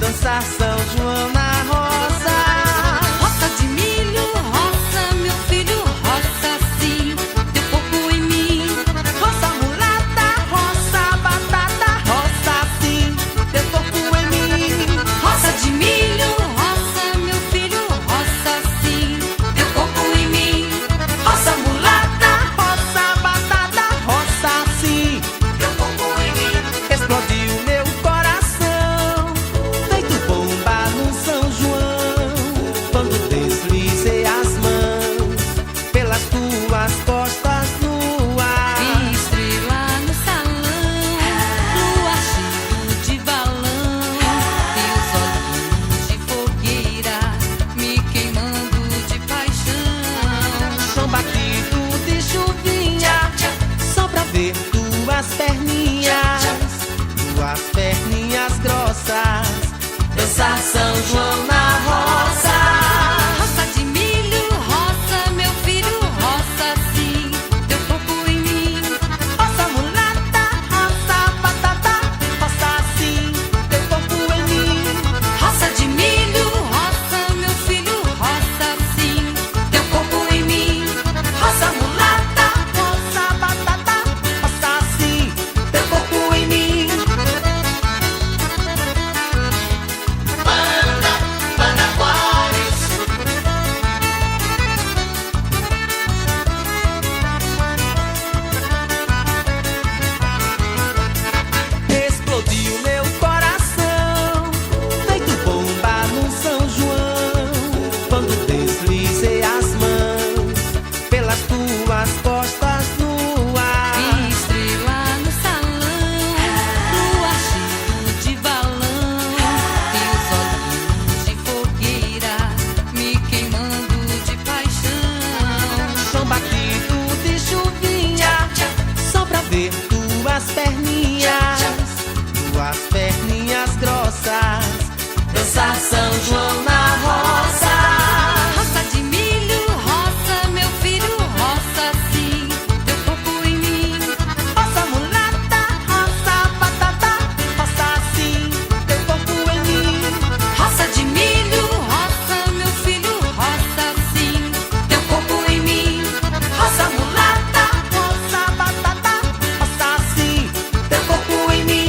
dançar São João na roça. Roça de milho, roça, meu filho, roça sim, teu corpo em mim. Roça mulata, roça batata, roça sim, teu corpo em mim. Roça de milho, roça, meu filho, roça sim, teu corpo em mim. Roça mulata, roça batata, roça sim, teu corpo em mim. Explodiu meu coração, feito bomba no São João, quando deslizei as mãos pelas tuas costas no ar. Vi estrela no salão, lua cheio de balão, teus olhos de fogueira me queimando de paixão. Chão batido de chuvinha, só pra ver tuas perninhas grossas, dançar São João na roça. Roça de milho, roça, meu filho, roça sim, teu corpo em mim. Roça mulata, roça batata, roça sim, teu corpo em mim. Roça de milho, roça, meu filho, roça sim, teu corpo em mim. Roça mulata, roça batata, roça sim, teu corpo em mim. Explodiu meu coração, feito bomba no São João, quando deslizei as mãos pelas tuas costas no ar. Vi estrela no salão, lua cheio de balão, teus olhos de fogueira me queimando de paixão. Chão batido de chuvinha, só pra ver tuas perninhas grossas, dançar São João na roça. Roça de milho, roça, meu filho, roça sim, teu corpo em mim. Roça mulata, roça batata, roça sim, teu corpo em mim. Roça de milho, roça, meu filho, roça sim, teu corpo em mim. Roça mulata, roça batata, roça sim, teu corpo em mim.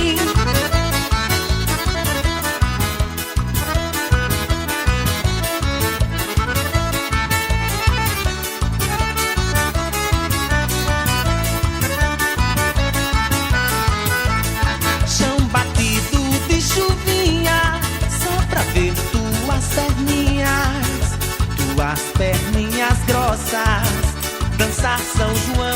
Chão batido de chuvinha, só pra ver tuas perninhas grossas, dançar São João